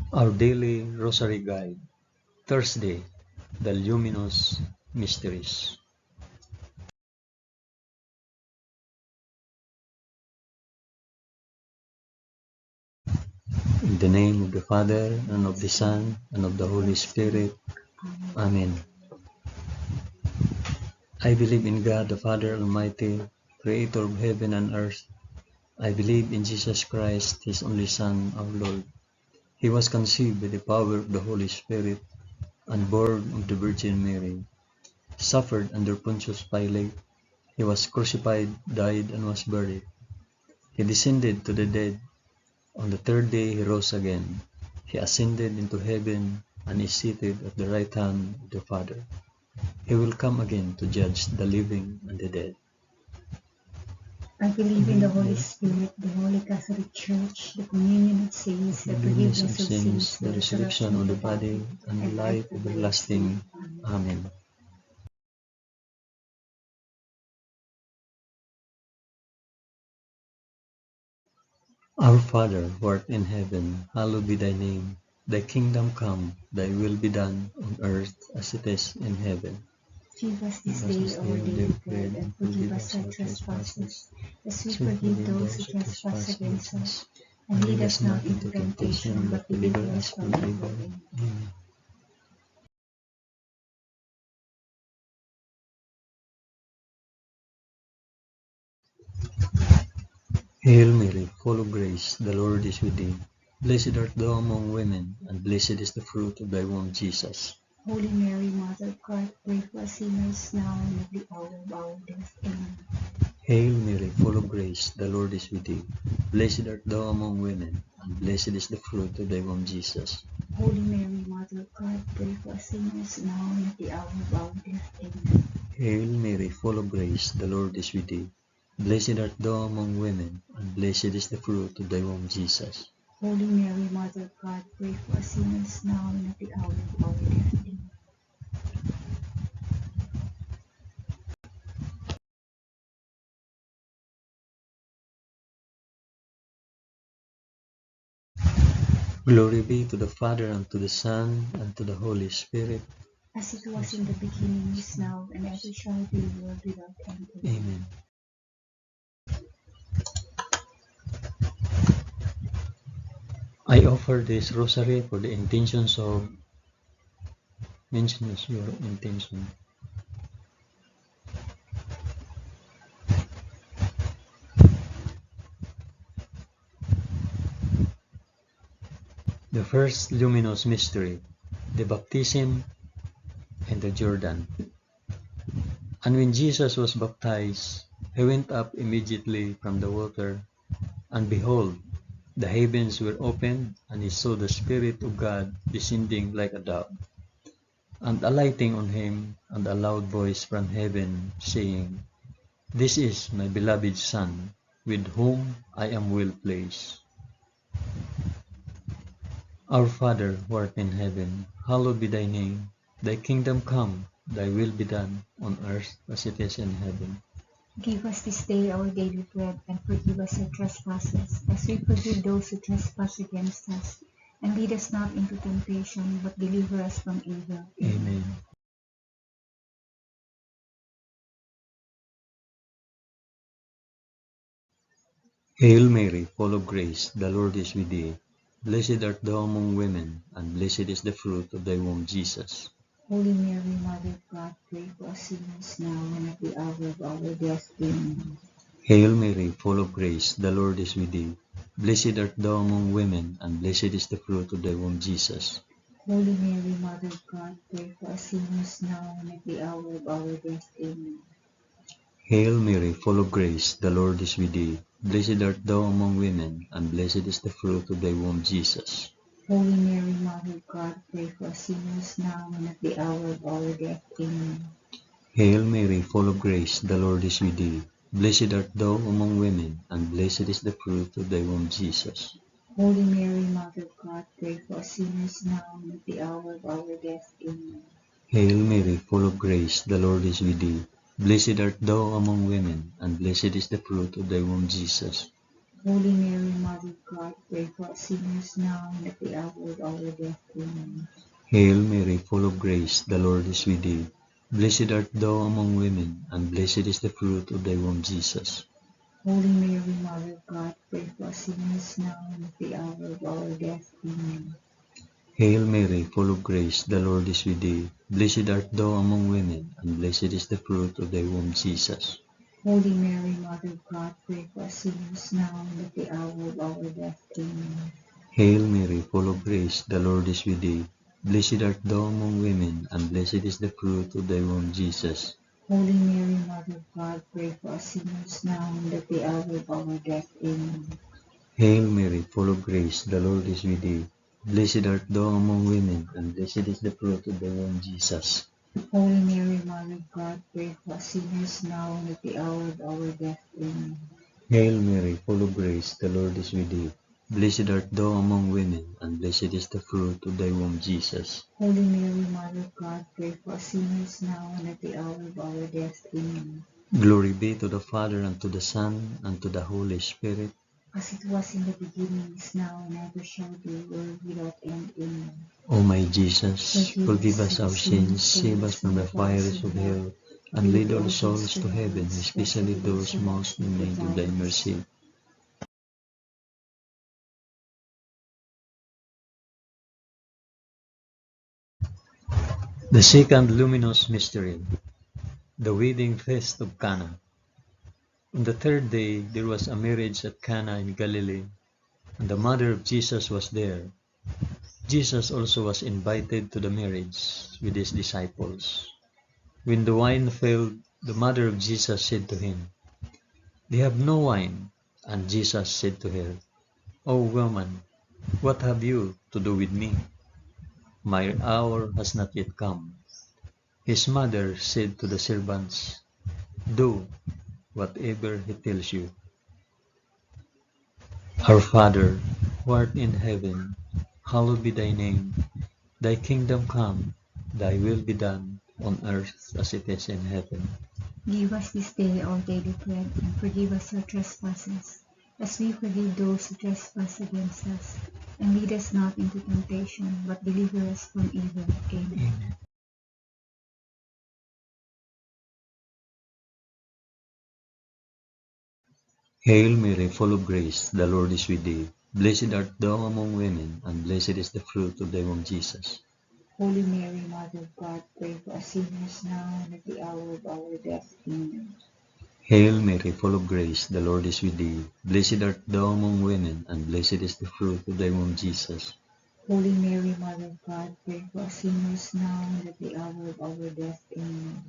Our Daily Rosary Guide, Thursday, the Luminous Mysteries. In the name of the Father, and of the Son, and of the Holy Spirit. Amen. I believe in God, the Father Almighty, Creator of heaven and earth. I believe in Jesus Christ, His only Son, our Lord. He was conceived by the power of the Holy Spirit, and born of the Virgin Mary. Suffered under Pontius Pilate. He was crucified, died, and was buried. He descended to the dead. On the third day he rose again. He ascended into heaven and is seated at the right hand of the Father. He will come again to judge the living and the dead. I believe in the Holy Spirit, the Holy Catholic Church, the communion of saints, the forgiveness of sins, the resurrection of the body, and the life everlasting. Amen. Our Father, who art in heaven, hallowed be thy name. Thy kingdom come, thy will be done, on earth as it is in heaven. Give us this day our daily bread, and forgive us our trespasses, as we forgive those who trespass against us. And lead us not into temptation, but deliver us from evil. Amen. Hail Mary, full of grace, the Lord is with thee. Blessed art thou among women, and blessed is the fruit of thy womb, Jesus. Holy Mary, Mother of God, pray for us sinners now and at the hour of our death. Amen. Hail Mary, full of grace, the Lord is with thee. Blessed art thou among women, and blessed is the fruit of thy womb, Jesus. Holy Mary, Mother of God, pray for us sinners now and at the hour of our death. Amen. Hail Mary, full of grace, the Lord is with thee. Blessed art thou among women, and blessed is the fruit of thy womb, Jesus. Holy Mary, Mother of God, pray for us sinners now and at the hour of our death. Amen. Glory be to the Father, and to the Son, and to the Holy Spirit. As it was in the beginning, is now, and ever shall be, world without end. Amen. I offer this rosary for the intentions of mention your intention. The first luminous mystery, the baptism in the Jordan. And when Jesus was baptized, he went up immediately from the water, and behold, the heavens were opened, and he saw the Spirit of God descending like a dove, and alighting on him, and a loud voice from heaven, saying, This is my beloved Son, with whom I am well pleased. Our Father, who art in heaven, hallowed be thy name. Thy kingdom come, thy will be done, on earth as it is in heaven. Give us this day our daily bread, and forgive us our trespasses, as we forgive those who trespass against us. And lead us not into temptation, but deliver us from evil. Amen. Hail Mary, full of grace, the Lord is with thee. Blessed art thou among women, and blessed is the fruit of thy womb, Jesus. Holy Mary, Mother of God, pray for us sinners now and at the hour of our death. Amen. Hail Mary, full of grace, the Lord is with thee. Blessed art thou among women, and blessed is the fruit of thy womb, Jesus. Holy Mary, Mother of God, pray for us sinners now and at the hour of our death. Amen. Hail Mary, full of grace, the Lord is with thee. Blessed art thou among women, and blessed is the fruit of thy womb, Jesus. Holy Mary, Mother of God, pray for us sinners now and at the hour of our death. Amen. Hail Mary, full of grace, the Lord is with thee. Blessed art thou among women, and blessed is the fruit of thy womb, Jesus. Holy Mary, Mother of God, pray for us sinners now and at the hour of our death. Amen. Hail Mary, full of grace, the Lord is with thee. Blessed art thou among women, and blessed is the fruit of thy womb, Jesus. Holy Mary, Mother of God, pray for us sinners now and at the hour of our death. Amen. Hail Mary, full of grace, the Lord is with thee. Blessed art thou among women, and blessed is the fruit of thy womb, Jesus. Holy Mary, Mother of God, pray for us sinners now and at the hour of our death. Amen. Hail Mary, full of grace, the Lord is with thee. Blessed art thou among women, and blessed is the fruit of thy womb, Jesus. Holy Mary, Mother of God, pray for us sinners now and at the hour of our death. Amen. Hail Mary, full of grace, the Lord is with thee. Blessed art thou among women, and blessed is the fruit of thy womb, Jesus. Holy Mary, Mother of God, pray for us sinners now and at the hour of our death. Amen. Hail Mary, full of grace, the Lord is with thee. Blessed art thou among women, and blessed is the fruit of thy womb, Jesus. Holy Mary, Mother of God, pray for us sinners now and at the hour of our death. Amen. Hail Mary, full of grace, the Lord is with thee. Blessed art thou among women, and blessed is the fruit of thy womb, Jesus. Holy Mary, Mother of God, pray for us sinners now and at the hour of our death. Amen. Glory be to the Father, and to the Son, and to the Holy Spirit. As it was in the beginning, is now, and ever shall be, world without end. Amen. O my Jesus, forgive us our sins, save us from the fires of hell, and lead all souls to heaven, especially those most in need of thy mercy. The second luminous mystery, the wedding feast of Cana. On the third day there was a marriage at Cana in Galilee, and the mother of Jesus was there. Jesus also was invited to the marriage with his disciples. When the wine failed, the mother of Jesus said to him, "They have no wine." And Jesus said to her, "O woman, what have you to do with me? My hour has not yet come." His mother said to the servants, "Do whatever he tells you." Our Father, who art in heaven, hallowed be thy name. Thy kingdom come, thy will be done, on earth as it is in heaven. Give us this day our daily bread, and forgive us our trespasses, as we forgive those who trespass against us. And lead us not into temptation, but deliver us from evil. Amen. Hail Mary, full of grace, the Lord is with thee. Blessed art thou among women, and blessed is the fruit of thy womb, Jesus. Holy Mary, Mother of God, pray for us sinners now and at the hour of our death. Amen. Hail Mary, full of grace, the Lord is with thee. Blessed art thou among women, and blessed is the fruit of thy womb, Jesus. Holy Mary, Mother of God, pray for us sinners now and at the hour of our death. Amen.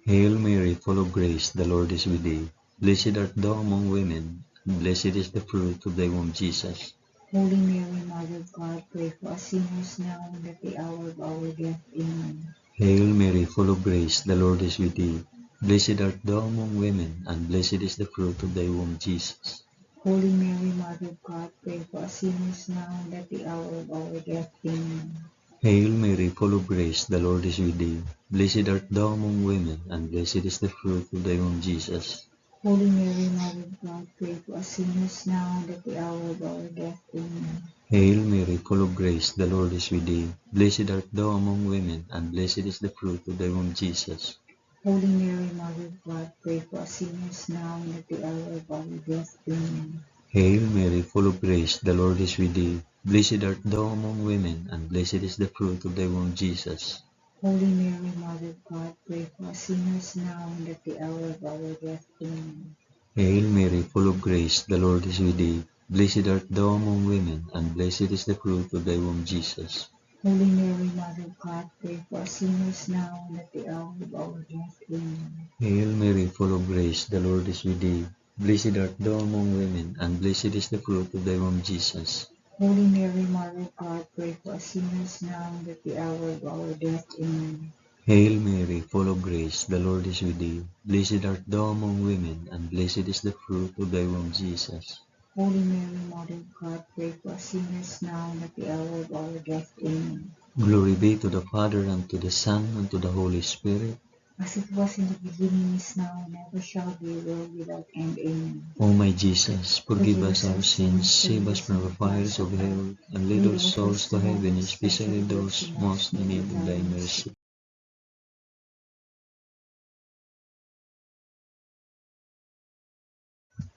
Hail Mary, full of grace, the Lord is with thee. Blessed art thou among women, and blessed is the fruit of thy womb, Jesus. Holy Mary, Mother of God, pray for us sinners now and at the hour of our death. Amen. Hail Mary, full of grace, the Lord is with thee. Blessed art thou among women, and blessed is the fruit of thy womb, Jesus. Holy Mary, Mother of God, pray for us sinners now and at the hour of our death. Amen. Hail Mary, full of grace, the Lord is with thee. Blessed art thou among women, and blessed is the fruit of thy womb, Jesus. Holy Mary, Mother of God, pray for us sinners now and at the hour of our death. Amen. Hail Mary, full of grace, the Lord is with thee. Blessed art thou among women, and blessed is the fruit of thy womb, Jesus. Holy Mary, Mother of God, pray for us sinners now and at the hour of our death. Amen. Hail Mary, full of grace, the Lord is with thee. Blessed art thou among women, and blessed is the fruit of thy womb, Jesus. Holy Mary, Mother of God, pray for us sinners now and at the hour of our death. Amen. Hail Mary, full of grace, the Lord is with thee. Blessed art thou among women, and blessed is the fruit of thy womb, Jesus. Holy Mary, Mother of God, pray for us sinners now and at the hour of our death. Amen. Hail Mary, full of grace, the Lord is with thee. Blessed art thou among women, and blessed is the fruit of thy womb, Jesus. Holy Mary, Mother of God, pray for us sinners now and at the hour of our death. Amen. Hail Mary, full of grace, the Lord is with thee. Blessed art thou among women, and blessed is the fruit of thy womb, Jesus. Holy Mary, Mother of God, pray for us sinners now and at the hour of our death. Amen. Glory be to the Father, and to the Son, and to the Holy Spirit. as it was in the beginning, is now, and ever shall be, world without end. Amen. O my Jesus, forgive us our sins, save us from the fires of hell, and lead all souls to heaven, especially those most in need of thy mercy.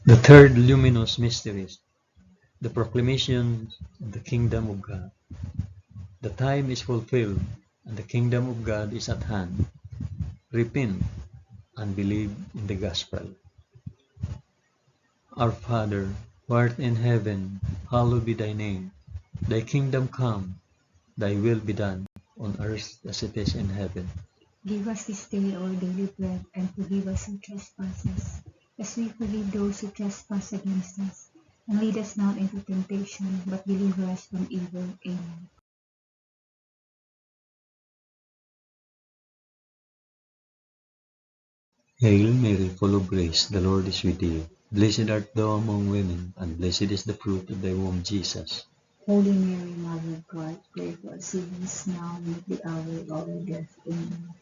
The third luminous mystery, the proclamation of the kingdom of God. The time is fulfilled, and the kingdom of God is at hand. Repent and believe in the gospel. Our Father, who art in heaven, hallowed be thy name. Thy kingdom come, thy will be done, on earth as it is in heaven. Give us this day our daily bread, and forgive us our trespasses, as we forgive those who trespass against us. And lead us not into temptation, but deliver us from evil. Amen. Hail Mary, full of grace, the Lord is with thee. Blessed art thou among women, and blessed is the fruit of thy womb, Jesus. Holy Mary, Mother of God, pray for us sinners now and at the hour of our death. Amen.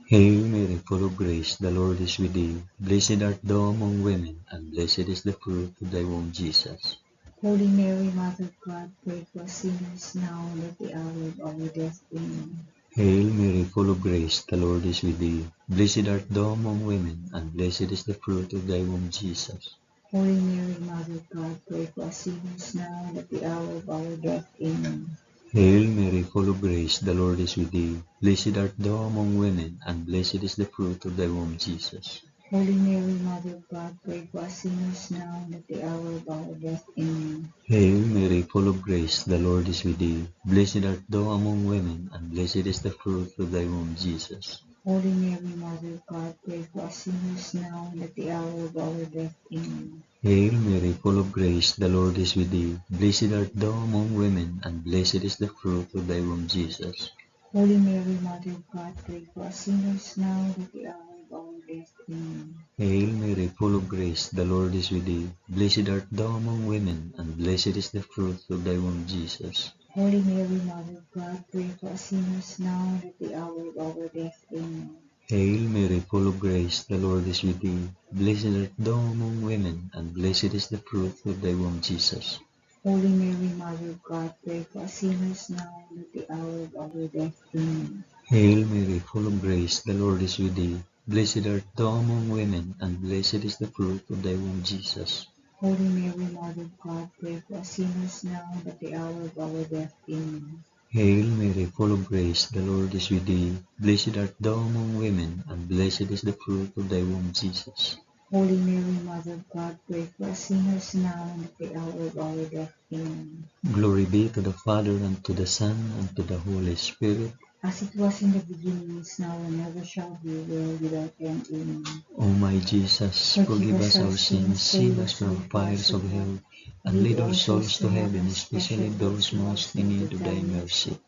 Hail Mary, full of grace, the Lord is with thee. Blessed art thou among women, and blessed is the fruit of thy womb, Jesus. Holy Mary, Mother of God, pray for us sinners now and at the hour of our death. Amen. Hail Mary, full of grace, the Lord is with thee. Blessed art thou among women, and blessed is the fruit of thy womb, Jesus. Holy Mary, Mother of God, pray for us sinners now and at the hour of our death. Amen. Hail Mary, full of grace, the Lord is with thee. Blessed art thou among women, and blessed is the fruit of thy womb, Jesus. Holy Mary, Mother of God, pray for us sinners now and at the hour of our death. Amen. Hail Mary, full of grace, the Lord is with thee. Blessed art thou among women, and blessed is the fruit of thy womb, Jesus. Holy Mary, Mother of God, pray for us sinners now and at the hour of our death. Amen. Hail Mary, full of grace, the Lord is with thee. Blessed art thou among women, and blessed is the fruit of thy womb, Jesus. Holy Mary, Mother of God, pray for us sinners now and at the hour of our death. Amen. Hail Mary, full of grace, the Lord is with thee. Blessed art thou among women, and blessed is the fruit of thy womb, Jesus. Holy Mary, Mother of God, pray for us sinners now and at the hour of our death. Amen. Hail Mary, full of grace, the Lord is with thee. Blessed art thou among women, and blessed is the fruit of thy womb, Jesus. Holy Mary, Mother of God, pray for us sinners now and at the hour of our death. Amen. Hail Mary, full of grace, the Lord is with thee. Blessed art thou among women, and blessed is the fruit of thy womb, Jesus. Holy Mary, Mother of God, pray for us sinners now and at the hour of our death. Amen. Hail Mary, full of grace, the Lord is with thee. Blessed art thou among women, and blessed is the fruit of thy womb, Jesus. Holy Mary, Mother of God, pray for us sinners now and at the hour of our death. Amen. Glory be to the Father, and to the Son, and to the Holy Spirit. As it was in the beginning, is now, and ever shall be, world without end. Amen. O my Jesus, forgive us our sins, save us from the fires of hell, and lead all souls to heaven, especially those most in need of thy mercy.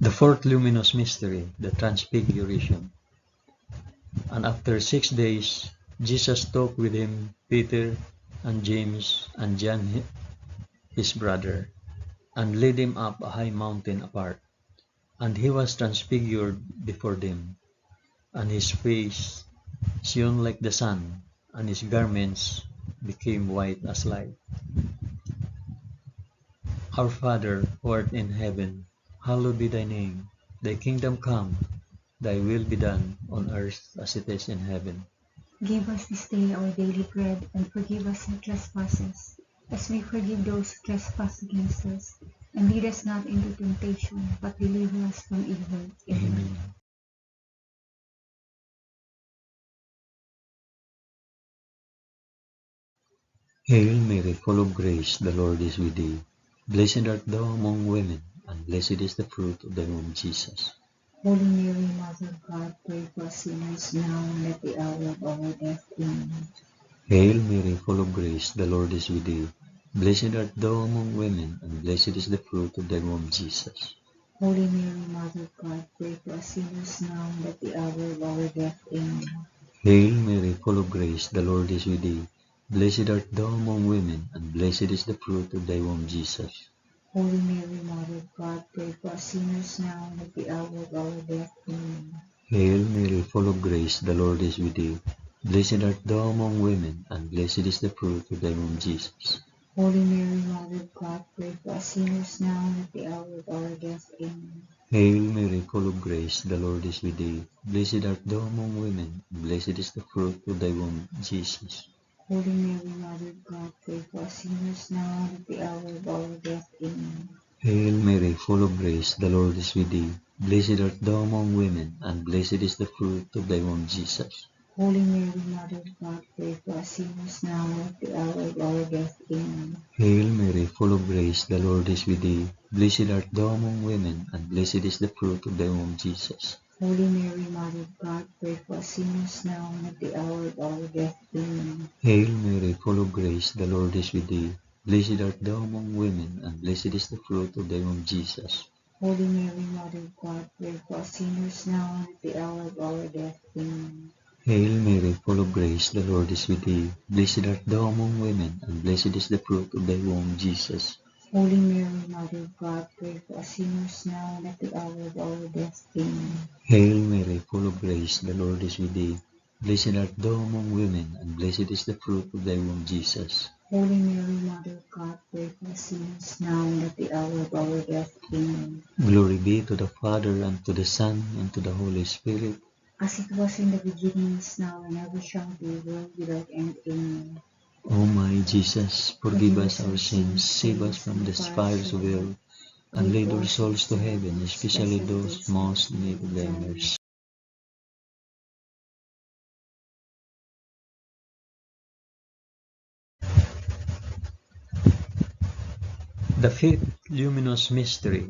The fourth luminous mystery, the Transfiguration. And after 6 days, Jesus took with him Peter and James and John his brother, and led him up a high mountain apart. And he was transfigured before them, and his face shone like the sun, and his garments became white as light. Our Father, who art in heaven, hallowed be thy name. Thy kingdom come, thy will be done, on earth as it is in heaven. Give us this day our daily bread, and forgive us our trespasses, as we forgive those who trespass against us. And lead us not into temptation, but deliver us from evil. Amen. Amen. Hail Mary, full of grace, the Lord is with thee. Blessed art thou among women, and blessed is the fruit of thy womb, Jesus. Holy Mary, Mother of God, pray for us sinners now and at the hour of our death. Amen. Hail Mary, full of grace, the Lord is with thee. Blessed art thou among women, and blessed is the fruit of thy womb, Jesus. Holy Mary, Mother of God, pray for us sinners now and at the hour of our death. Amen. Hail Mary, full of grace, the Lord is with thee. Blessed art thou among women, and blessed is the fruit of thy womb, Jesus. Holy Mary, Mother of God, pray for us sinners now and at the hour of our death. Amen. Hail Mary, full of grace, the Lord is with thee. Blessed art thou among women, and blessed is the fruit of thy womb, Jesus. Holy Mary, Mother of God, pray for us sinners now and at the hour of our death. Amen. Hail Mary, full of grace, the Lord is with thee. Blessed art thou among women, and blessed is the fruit of thy womb, Jesus. Holy Mary, Mother of God, pray for us sinners now and at the hour of our death. Amen. Hail Mary, full of grace, the Lord is with thee. Blessed art thou among women, and blessed is the fruit of thy womb, Jesus. Holy Mary, Mother of God, pray for us sinners now and at the hour of our death. Amen. Hail Mary, full of grace, the Lord is with thee. Blessed art thou among women, and blessed is the fruit of thy womb, Jesus. Holy Mary, Mother of God, pray for us sinners now and at the hour of our death. Amen. Hail Mary, full of grace, the Lord is with thee. Blessed art thou among women, and blessed is the fruit of thy womb, Jesus. Holy Mary, Mother of God, pray for us sinners now and at the hour of our death. Amen. Hail Mary, full of grace, the Lord is with thee. Blessed art thou among women, and blessed is the fruit of thy womb, Jesus. Holy Mary, Mother of God, pray for us sinners now and at the hour of our death. Amen. Hail Mary, full of grace, the Lord is with thee. Blessed art thou among women, and blessed is the fruit of thy womb, Jesus. Holy Mary, Mother of God, pray for us sinners now and at the hour of our death. Amen. Glory be to the Father, and to the Son, and to the Holy Spirit. As it was in the beginning, is now, and ever shall be, world without end. Amen. O my Jesus, forgive us our sins, save us from the fires of hell, and lead our souls to heaven, especially those most in need of thy mercy. The fifth luminous mystery,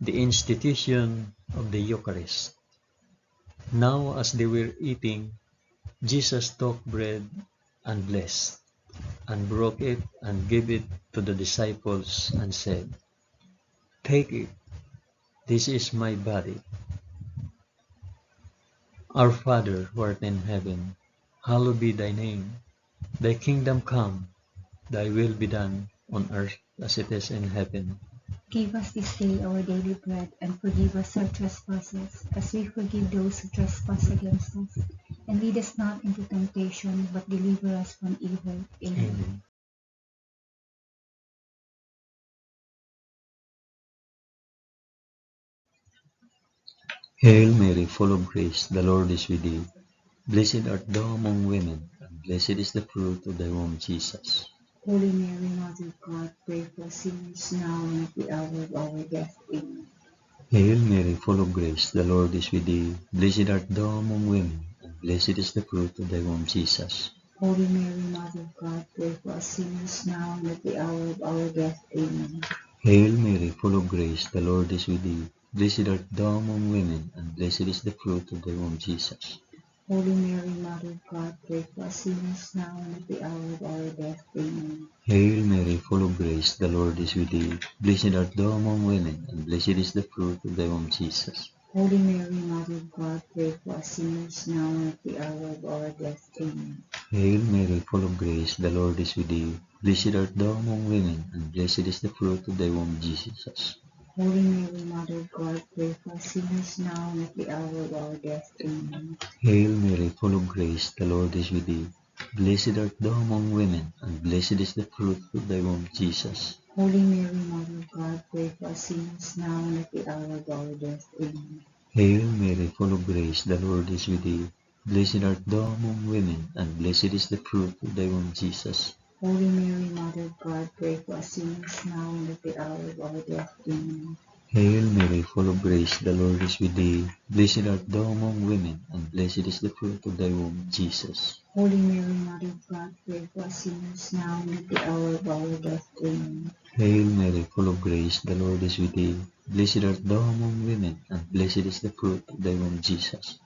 the institution of the Eucharist. Now as they were eating, Jesus took bread and blessed, and broke it and gave it to the disciples and said, "Take it, this is my body." Our Father, who art in heaven, hallowed be thy name. Thy kingdom come, thy will be done, on earth as it is in heaven. Give us this day our daily bread, and forgive us our trespasses, as we forgive those who trespass against us. And lead us not into temptation, but deliver us from evil. Amen. Amen. Hail Mary, full of grace, the Lord is with thee. Blessed art thou among women, and blessed is the fruit of thy womb, Jesus. Holy Mary, Mother of God, pray for us sinners now and at the hour of our death. Amen. Hail Mary, full of grace, the Lord is with thee. Blessed art thou among women, and blessed is the fruit of thy womb, Jesus. Holy Mary, Mother of God, pray for us sinners now and at the hour of our death. Amen. Hail Mary, full of grace, the Lord is with thee. Blessed art thou among women, and blessed is the fruit of thy womb, Jesus. Holy Mary, Mother of God, pray for us sinners now and at the hour of our death. Amen. Hail Mary, full of grace, the Lord is with thee. Blessed art thou among women, and blessed is the fruit of thy womb, Jesus. Holy Mary, Mother of God, pray for us sinners now and at the hour of our death. Amen. Hail Mary, full of grace, the Lord is with thee. Blessed art thou among women, and blessed is the fruit of thy womb, Jesus. Holy Mary, Mother of God, pray for us sinners now and at the hour of our death. Amen. Hail Mary, full of grace, the Lord is with thee. Blessed art thou among women, and blessed is the fruit of thy womb, Jesus. Holy Mary, Mother of God, pray for us sinners now and at the hour of our death. Amen. Hail Mary, full of grace, the Lord is with thee. Blessed art thou among women, and blessed is the fruit of thy womb, Jesus. Holy Mary, Mother of God, pray for us sinners now and at the hour of our death. Amen. Hail Mary, full of grace, the Lord is with thee. Blessed art thou among women, and blessed is the fruit of thy womb, Jesus. Holy Mary, Mother of God, pray for us sinners now and at the hour of our death. Amen. Hail Mary, full of grace, the Lord is with thee. Blessed art thou among women, and blessed is the fruit of thy womb, Jesus.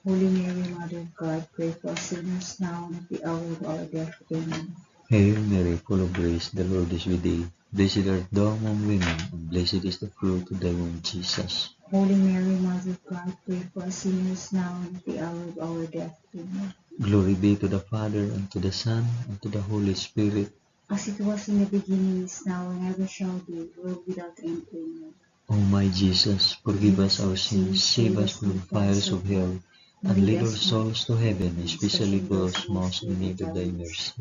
Holy Mary, Mother of God, pray for us sinners now and at the hour of our death. Amen. Hail Mary, full of grace, the Lord is with thee. Blessed art thou among women, and blessed is the fruit of thy womb, Jesus. Holy Mary, Mother of God, pray for us sinners now and at the hour of our death. Amen. Glory be to the Father, and to the Son, and to the Holy Spirit. as it was in the beginning, is now, and ever shall be, world without end. Amen. O my Jesus, forgive us our sins, save us from the fires of hell, and lead all souls to heaven, especially those most in need of thy mercy.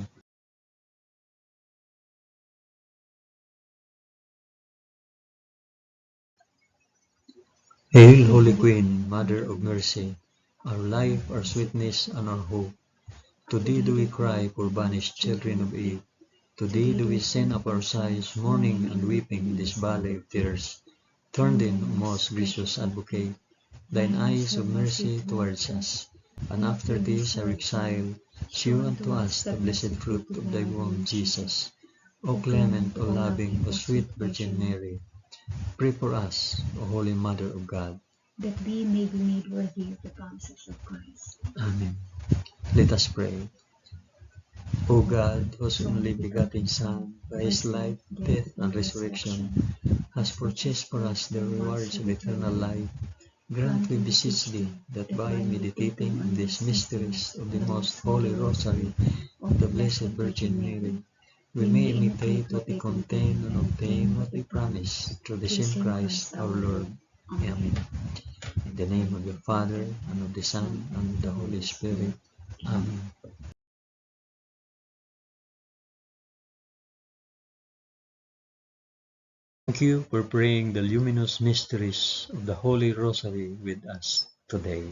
Hail, Holy Queen, Mother of Mercy, our life, our sweetness, and our hope. To thee do we cry, poor banished children of Eve. To thee do we send up our sighs, mourning and weeping in this valley of tears. Turn then, O most gracious Advocate, thine eyes of mercy towards us, and after this our exile, show unto us the blessed fruit of thy womb, Jesus. O clement, O loving, O sweet Virgin Mary, pray for us, O Holy Mother of God, that we may be made worthy of the promises of Christ. Amen. Let us pray. O God, whose only begotten Son, by his life, death, and resurrection, has purchased for us the rewards of eternal life, grant, we beseech thee, that by meditating on these mysteries of the most holy Rosary of the Blessed Virgin Mary, we may imitate what they contain and obtain what they promise, through the same Christ our Lord. Amen. In the name of the Father, and of the Son, and of the Holy Spirit. Amen. Thank you for praying the luminous mysteries of the Holy Rosary with us today.